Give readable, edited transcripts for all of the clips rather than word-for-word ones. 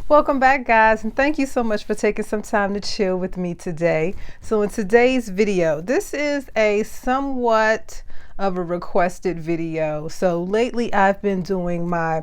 Welcome back, guys, and thank you so much for taking some time to chill with me today. So in today's video, this is a somewhat of a requested video. So lately I've been doing my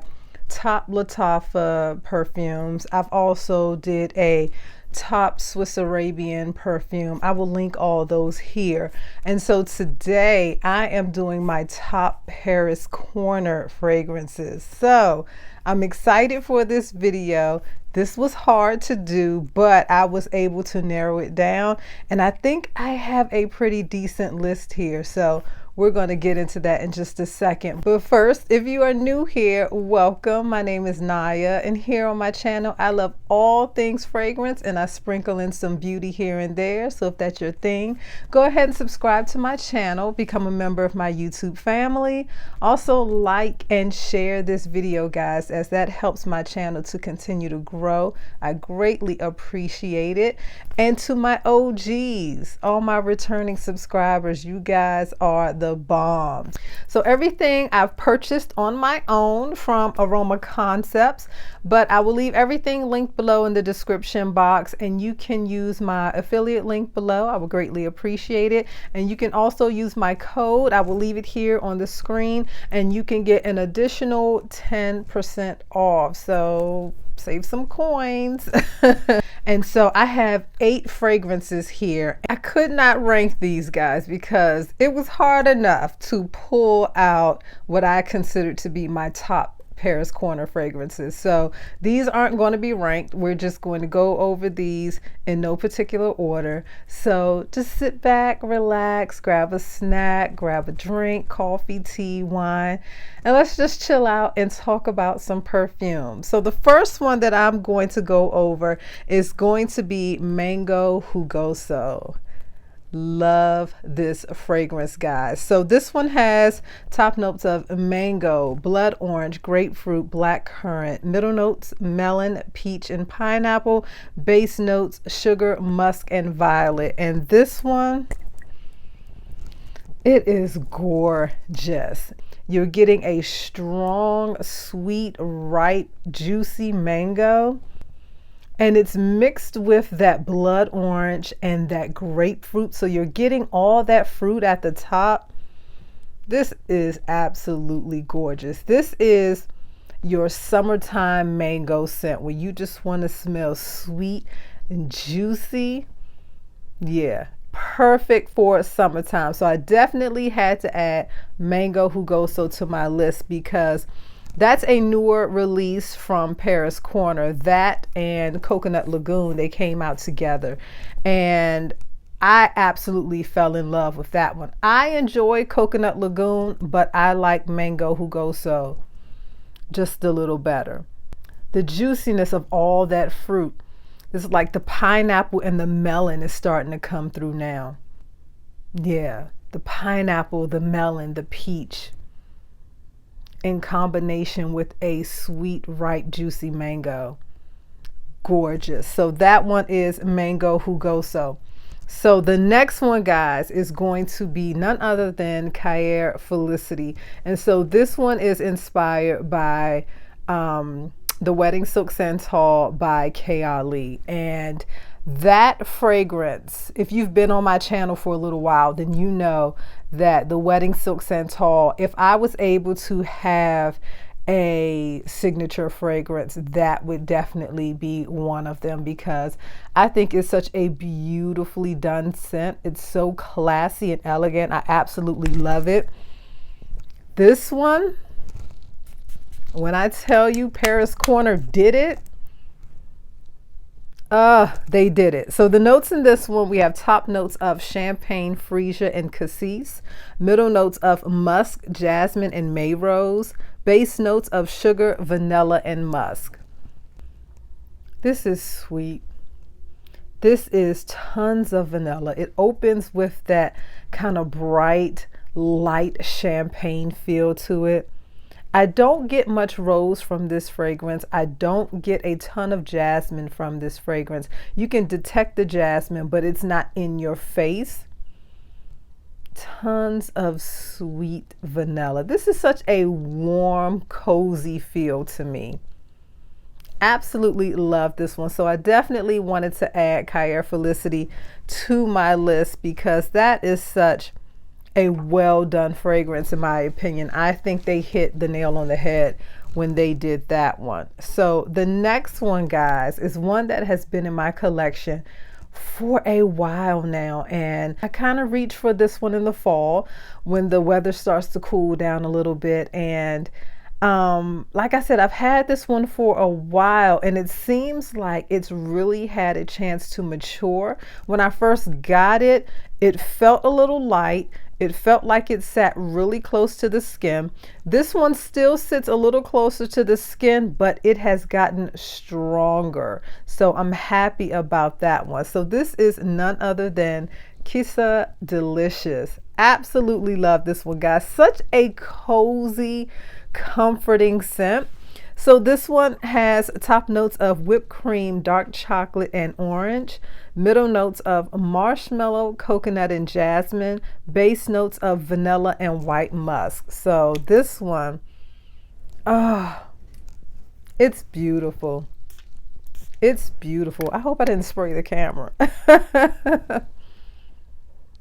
top Lattafa perfumes. I've also did a top Swiss Arabian perfume. I will link all those here. And so today I am doing my top Paris corner fragrances. So I'm excited for this video. This was hard to do, but I was able to narrow it down, and I think I have a pretty decent list here. So we're going to get into that in just a second. But first, if you are new here, welcome. My name is Naya, and here on my channel, I love all things fragrance, and I sprinkle in some beauty here and there. So if that's your thing, go ahead and subscribe to my channel, become a member of my YouTube family. Also like and share this video, guys, as that helps my channel to continue to grow. I greatly appreciate it. And to my OGs, all my returning subscribers, you guys are the bomb. So everything I've purchased on my own from Aroma Concepts, but I will leave everything linked below in the description box, and you can use my affiliate link below. I would greatly appreciate it. And you can also use my code. I will leave it here on the screen, and you can get an additional 10% off. So save some coins. And so I have 8 fragrances here. I could not rank these, guys, because it was hard enough to pull out what I considered to be my top Paris corner fragrances. So these aren't going to be ranked. We're just going to go over these in no particular order. So just sit back, relax, grab a snack, grab a drink, coffee, tea, wine, and let's just chill out and talk about some perfume. So the first one that I'm going to go over is going to be Mango Jugoso. Love this fragrance, guys. So this one has top notes of mango, blood orange, grapefruit, black currant, middle notes melon, peach, and pineapple, base notes sugar, musk, and violet. And this one, it is gorgeous. You're getting a strong, sweet, ripe, juicy mango, and it's mixed with that blood orange and that grapefruit. So you're getting all that fruit at the top. This is absolutely gorgeous. This is your summertime mango scent where you just want to smell sweet and juicy. Yeah, perfect for summertime. So I definitely had to add Mango Jugoso to my list because that's a newer release from Paris Corner. That and Coconut Lagoon, they came out together, and I absolutely fell in love with that one. I enjoy Coconut Lagoon, but I like Mango Jugoso just a little better. The juiciness of all that fruit is like the pineapple and the melon is starting to come through now. Yeah, the pineapple, the melon, the peach, in combination with a sweet, ripe, juicy mango. Gorgeous. So that one is Mango Jugoso. So the next one, guys, is going to be none other than Khair Felicity. And so this one is inspired by the Wedding Silk Santal by K. Ali. And that fragrance, if you've been on my channel for a little while, then you know that the Wedding Silk Santal, if I was able to have a signature fragrance, that would definitely be one of them, because I think it's such a beautifully done scent. It's so classy and elegant. I absolutely love it. This one, when I tell you Paris Corner did it, they did it. So the notes in this one, we have top notes of champagne, freesia, and cassis, middle notes of musk, jasmine, and may rose, base notes of sugar, vanilla, and musk. This is sweet. This is tons of vanilla. It opens with that kind of bright, light champagne feel to it. I don't get much rose from this fragrance. I don't get a ton of jasmine from this fragrance. You can detect the jasmine, but it's not in your face. Tons of sweet vanilla. This is such a warm, cozy feel to me. Absolutely love this one. So I definitely wanted to add Khair Felicity to my list because that is such a well done fragrance in my opinion. I think they hit the nail on the head when they did that one. So the next one, guys, is one that has been in my collection for a while now, and I kind of reach for this one in the fall when the weather starts to cool down a little bit. And like I said, I've had this one for a while and it seems like it's really had a chance to mature. When I first got it, it felt a little light. It felt like it sat really close to the skin. This one still sits a little closer to the skin, but it has gotten stronger. So I'm happy about that one. So this is none other than Qissa Delicious. Absolutely love this one, guys. Such a cozy, comforting scent. So this one has top notes of whipped cream, dark chocolate, and orange, middle notes of marshmallow, coconut, and jasmine, base notes of vanilla and white musk. So this one, oh, it's beautiful. It's beautiful. I hope I didn't spray the camera.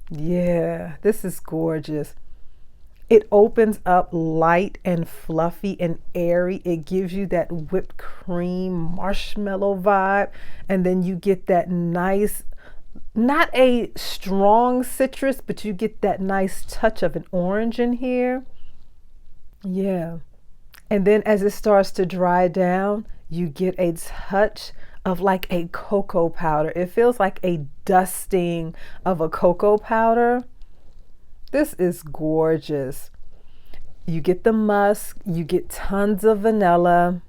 Yeah, this is gorgeous. It opens up light and fluffy and airy. It gives you that whipped cream marshmallow vibe. And then you get that nice, not a strong citrus, but you get that nice touch of an orange in here. Yeah. And then as it starts to dry down, you get a touch of like a cocoa powder. It feels like a dusting of a cocoa powder. This is gorgeous. You get the musk, you get tons of vanilla.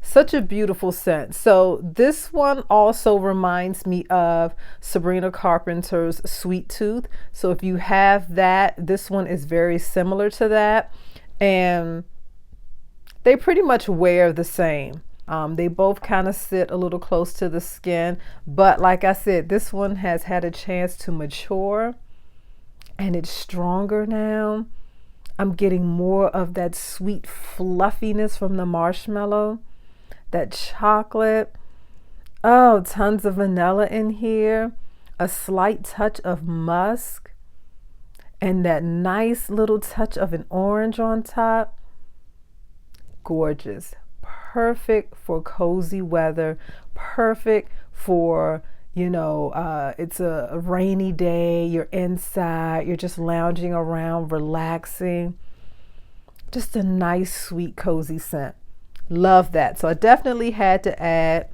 Such a beautiful scent. So this one also reminds me of Sabrina Carpenter's Sweet Tooth. So if you have that, this one is very similar to that. And they pretty much wear the same. They both kind of sit a little close to the skin. But like I said, this one has had a chance to mature. And it's stronger now. I'm getting more of that sweet fluffiness from the marshmallow, that chocolate. Oh, tons of vanilla in here, a slight touch of musk, and that nice little touch of an orange on top. Gorgeous. Perfect for cozy weather. Perfect for, you know, it's a rainy day, you're inside, you're just lounging around, relaxing. Just a nice, sweet, cozy scent. Love that. So I definitely had to add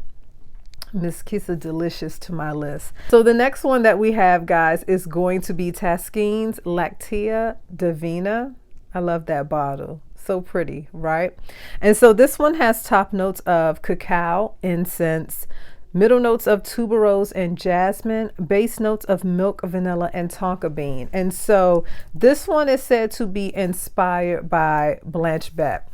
Miss Qissa Delicious to my list. So the next one that we have, guys, is going to be Taskeen's Lactea Divina. I love that bottle. So pretty, right? And so this one has top notes of cacao, incense, middle notes of tuberose and jasmine, base notes of milk, vanilla, and tonka bean. And so this one is said to be inspired by Blanche Bette.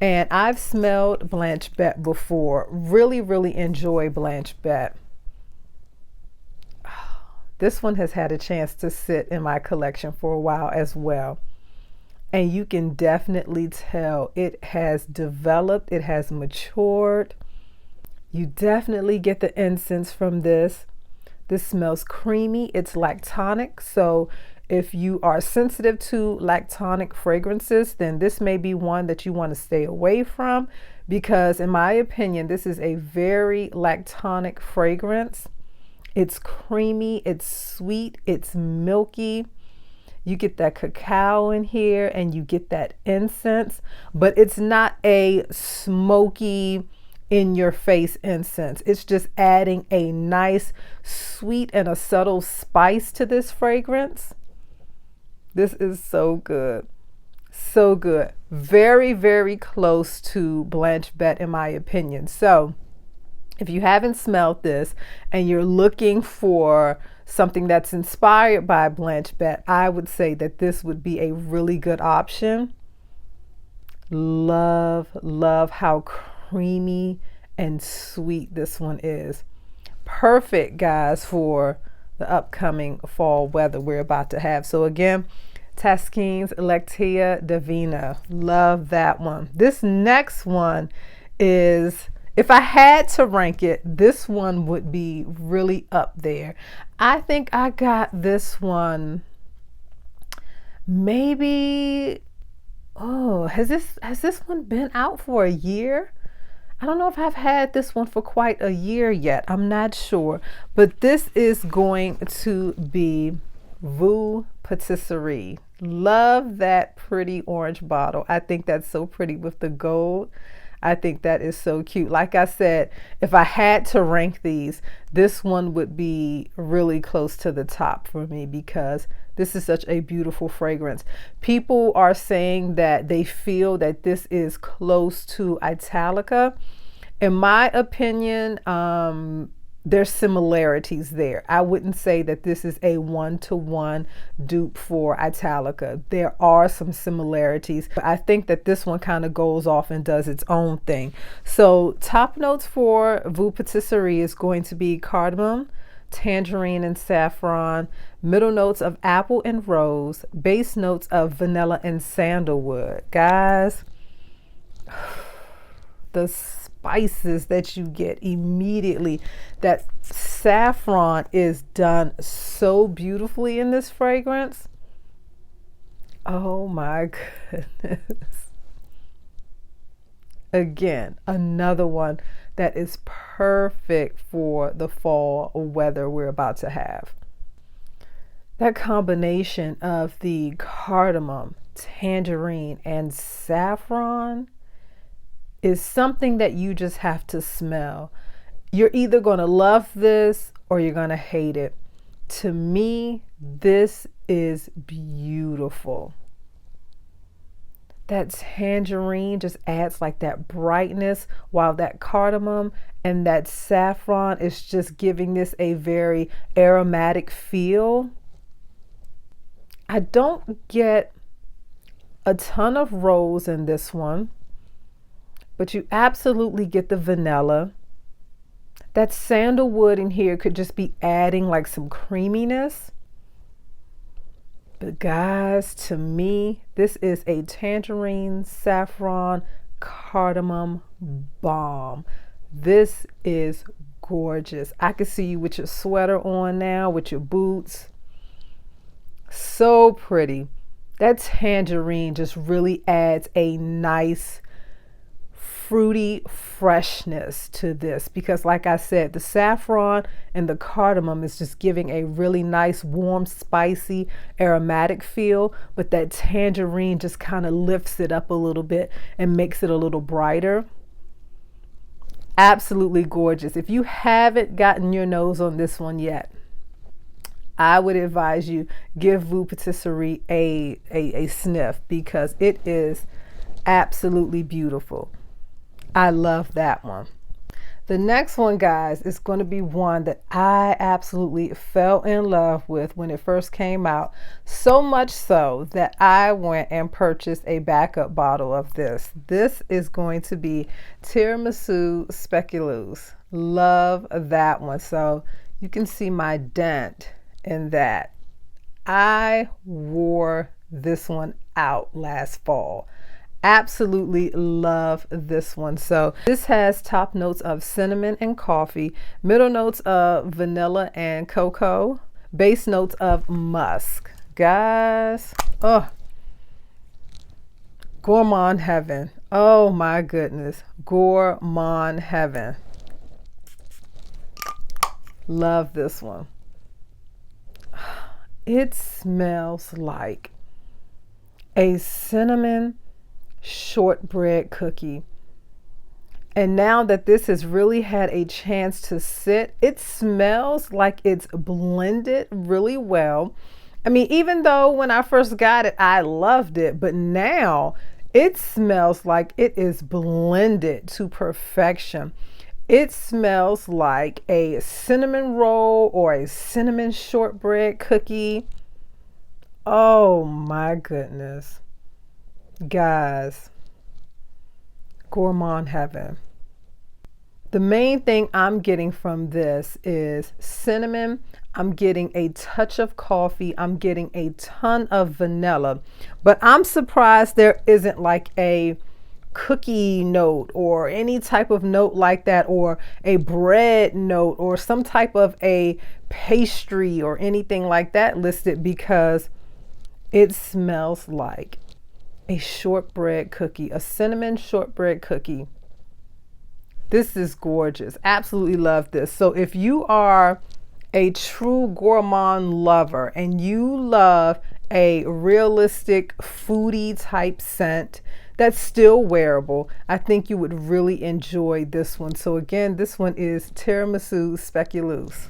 And I've smelled Blanche Bette before. Really, really enjoy Blanche Bette. This one has had a chance to sit in my collection for a while as well. And you can definitely tell it has developed, it has matured. You definitely get the incense from this. This smells creamy. It's lactonic. So if you are sensitive to lactonic fragrances, then this may be one that you want to stay away from because in my opinion, this is a very lactonic fragrance. It's creamy, it's sweet, it's milky. You get that cacao in here and you get that incense, but it's not a smoky, in your face incense. It's just adding a nice sweet and a subtle spice to this fragrance. This is so good. So good. Very, very close to Blanche Bette in my opinion. So if you haven't smelled this and you're looking for something that's inspired by Blanche Bette, I would say that this would be a really good option. Love, love how creamy and sweet this one is. Perfect, guys, for the upcoming fall weather we're about to have. So again, Taskeen's Lactea Divina. Love that one. This next one is If I had to rank it, this one would be really up there. I think I got this one maybe, oh, has this one been out for a year? I don't know if I've had this one for quite a year yet. I'm not sure. But this is going to be Voux Patisserie. Love that pretty orange bottle. I think that's so pretty with the gold. I think that is so cute. Like I said, if I had to rank these, this one would be really close to the top for me because this is such a beautiful fragrance. People are saying that they feel that this is close to Italica. In my opinion, there's similarities there. I wouldn't say that this is a one-to-one dupe for Italica. There are some similarities, but I think that this one kind of goes off and does its own thing. So top notes for Voux Patisserie is going to be cardamom, tangerine and saffron, middle notes of apple and rose, base notes of vanilla and sandalwood. Guys, the spices that you get immediately, that saffron is done so beautifully in this fragrance. Oh my goodness. Again, another one that is perfect for the fall weather we're about to have. That combination of the cardamom, tangerine, and saffron is something that you just have to smell. You're either going to love this or you're going to hate it. To me, this is beautiful. That tangerine just adds like that brightness, while that cardamom and that saffron is just giving this a very aromatic feel. I don't get a ton of rose in this one, but you absolutely get the vanilla. That sandalwood in here could just be adding like some creaminess. But guys, to me, this is a tangerine, saffron, cardamom bomb. This is gorgeous. I can see you with your sweater on now, with your boots. So pretty. That tangerine just really adds a nice fruity freshness to this, because like I said, the saffron and the cardamom is just giving a really nice, warm, spicy, aromatic feel, but that tangerine just kind of lifts it up a little bit and makes it a little brighter. Absolutely gorgeous. If you haven't gotten your nose on this one yet, I would advise you give Voux Patisserie a sniff, because it is absolutely beautiful. I love that one. The next one, guys, is going to be one that I absolutely fell in love with when it first came out. So much so that I went and purchased a backup bottle of this. This is going to be Tiramisu Speculoos. Love that one. So you can see my dent in that. I wore this one out last fall. Absolutely love this one. So this has top notes of cinnamon and coffee, middle notes of vanilla and cocoa, base notes of musk. Guys, oh, gourmand heaven. Oh my goodness, gourmand heaven. Love this one. It smells like a cinnamon shortbread cookie. And now that this has really had a chance to sit, it smells like it's blended really well. I mean, even though when I first got it, I loved it, but now it smells like it is blended to perfection. It smells like a cinnamon roll or a cinnamon shortbread cookie. Oh my goodness. Guys, gourmand heaven. The main thing I'm getting from this is cinnamon. I'm getting a touch of coffee. I'm getting a ton of vanilla, but I'm surprised there isn't like a cookie note or any type of note like that, or a bread note or some type of a pastry or anything like that listed, because it smells like a shortbread cookie, a cinnamon shortbread cookie. This is gorgeous. Absolutely love this. So if you are a true gourmand lover and you love a realistic foodie type scent that's still wearable, I think you would really enjoy this one. So again, this one is Tiramisu Speculoos.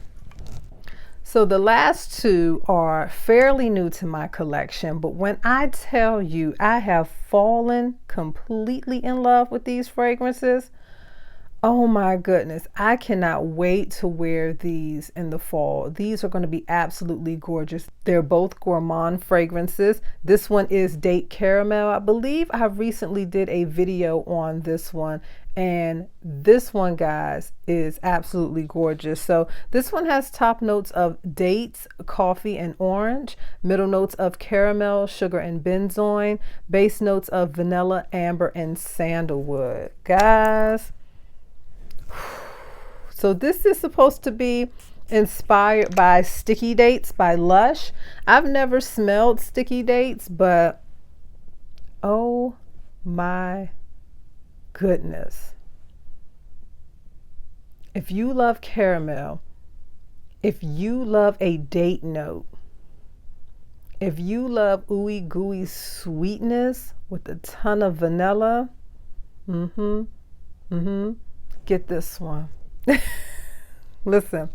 So the last two are fairly new to my collection, but when I tell you I have fallen completely in love with these fragrances, oh my goodness, I cannot wait to wear these in the fall. These are going to be absolutely gorgeous. They're both gourmand fragrances. This one is Date Caramel. I believe I recently did a video on this one, and this one, guys, is absolutely gorgeous. So this one has top notes of dates, coffee, and orange, middle notes of caramel, sugar, and benzoin, base notes of vanilla, amber, and sandalwood. Guys, so this is supposed to be inspired by Sticky Dates by Lush. I've never smelled Sticky Dates, but oh my goodness. If you love caramel, if you love a date note, if you love ooey gooey sweetness with a ton of vanilla, get this one. Listen,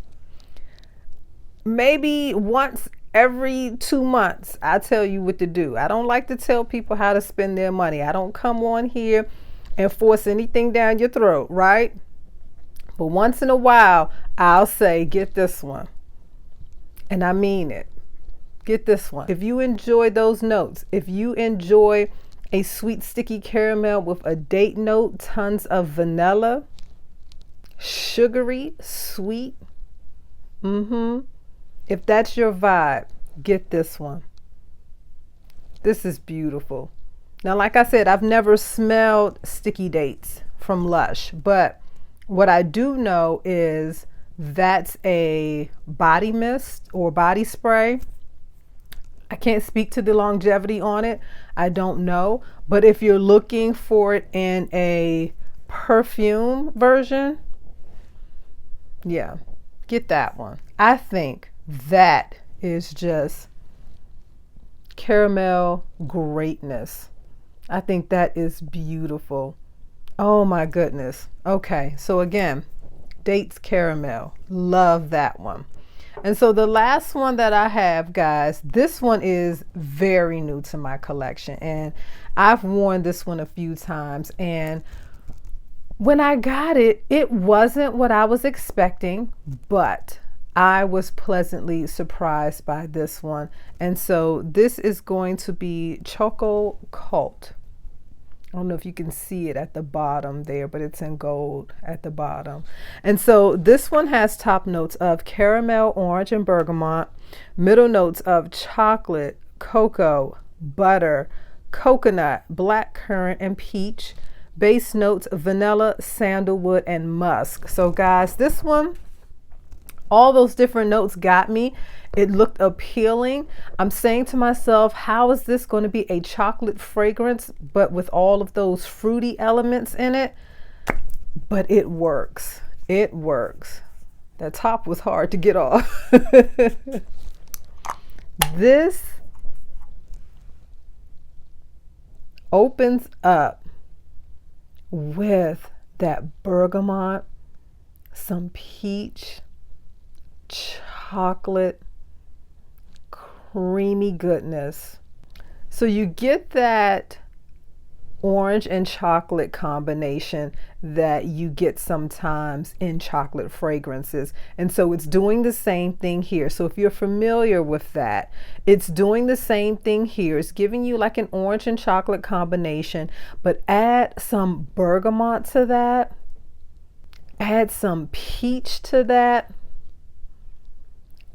maybe once every 2 months I tell you what to do. I don't like to tell people how to spend their money. I don't come on here and force anything down your throat, right? But once in a while I'll say, get this one. And I mean it. Get this one. If you enjoy those notes, if you enjoy a sweet sticky caramel with a date note, tons of vanilla, sugary, sweet, if that's your vibe, get this one. This is beautiful. Now, like I said, I've never smelled Sticky Dates from Lush, but what I do know is that's a body mist or body spray. I can't speak to the longevity on it. I don't know. But if you're looking for it in a perfume version, yeah, get that one. I think that is just caramel greatness. I think that is beautiful. Oh my goodness. Okay, so again, Dates Caramel. Love that one. And so the last one that I have, guys, this one is very new to my collection, and I've worn this one a few times, and when I got it, it wasn't what I was expecting, but I was pleasantly surprised by this one. And so this is going to be Choco Cult. I don't know if you can see it at the bottom there, but it's in gold at the bottom. And so this one has top notes of caramel, orange, and bergamot, middle notes of chocolate, cocoa, butter, coconut, blackcurrant, and peach, base notes of vanilla, sandalwood, and musk. So guys, this one, all those different notes got me. It looked appealing. I'm saying to myself, how is this going to be a chocolate fragrance, but with all of those fruity elements in it? But it works. It works. That top was hard to get off. This opens up with that bergamot, some peach, chocolate, creamy goodness. So you get that orange and chocolate combination that you get sometimes in chocolate fragrances. And so it's doing the same thing here. So if you're familiar with that, it's doing the same thing here. It's giving you like an orange and chocolate combination, but add some bergamot to that, add some peach to that.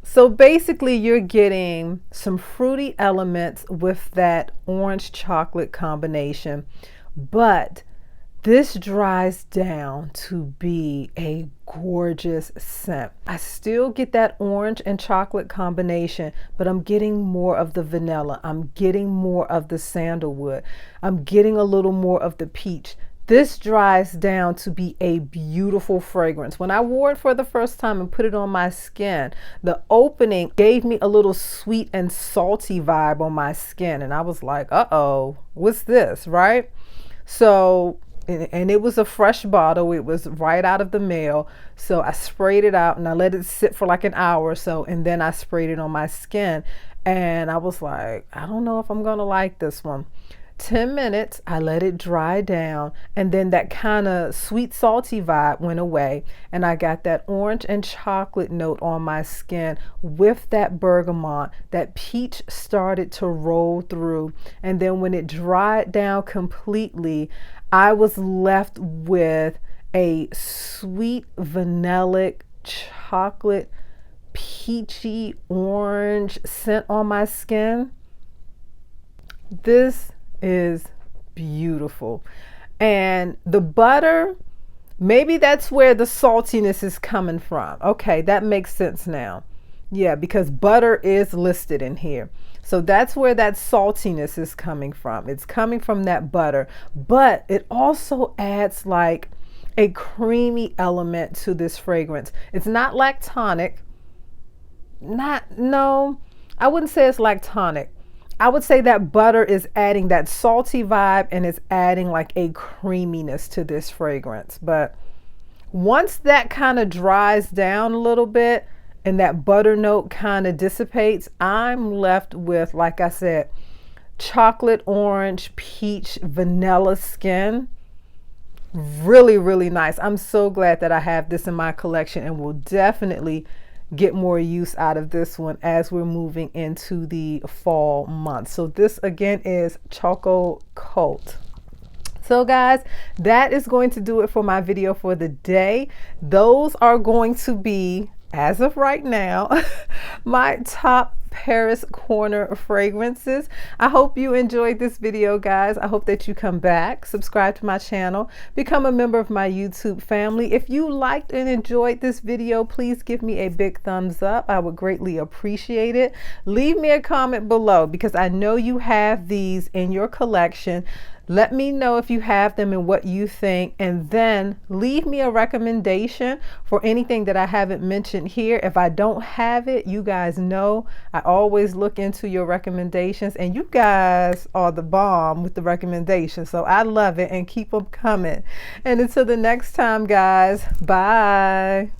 So basically you're getting some fruity elements with that orange chocolate combination, but This dries down to be a gorgeous scent. I still get that orange and chocolate combination, but I'm getting more of the vanilla. I'm getting more of the sandalwood. I'm getting a little more of the peach. This dries down to be a beautiful fragrance. When I wore it for the first time and put it on my skin, the opening gave me a little sweet and salty vibe on my skin. And I was like, uh-oh, what's this, right? So, and it was a fresh bottle. It was right out of the mail. So I sprayed it out and I let it sit for like an hour or so. And then I sprayed it on my skin. And I was like, I don't know if I'm going to like this one. 10 minutes, I let it dry down, and then that kind of sweet salty vibe went away, and I got that orange and chocolate note on my skin with that bergamot. That peach started to roll through, and then when it dried down completely, I was left with a sweet vanillic chocolate peachy orange scent on my skin. This is beautiful. And the butter, maybe that's where the saltiness is coming from. Okay, that makes sense now. Yeah, because butter is listed in here. So that's where that saltiness is coming from. It's coming from that butter, but it also adds like a creamy element to this fragrance. It's not lactonic. No, I wouldn't say it's lactonic. I would say that butter is adding that salty vibe, and it's adding like a creaminess to this fragrance. But once that kind of dries down a little bit and that butter note kind of dissipates, I'm left with, like I said, chocolate, orange, peach, vanilla skin. Really, really nice. I'm so glad that I have this in my collection, and will definitely get more use out of this one as we're moving into the fall months. So this again is Choco Cult. So guys, that is going to do it for my video for the day. Those are going to be, as of right now, my top Paris corner fragrances. I hope you enjoyed this video, guys. I hope that you come back, subscribe to my channel, become a member of my YouTube family. If you liked and enjoyed this video, please give me a big thumbs up. I would greatly appreciate it. Leave me a comment below, because I know you have these in your collection. Let me know if you have them and what you think, and then leave me a recommendation for anything that I haven't mentioned here. If I don't have it, you guys know I always look into your recommendations, and you guys are the bomb with the recommendations. So I love it, and keep them coming. And until the next time, guys, bye.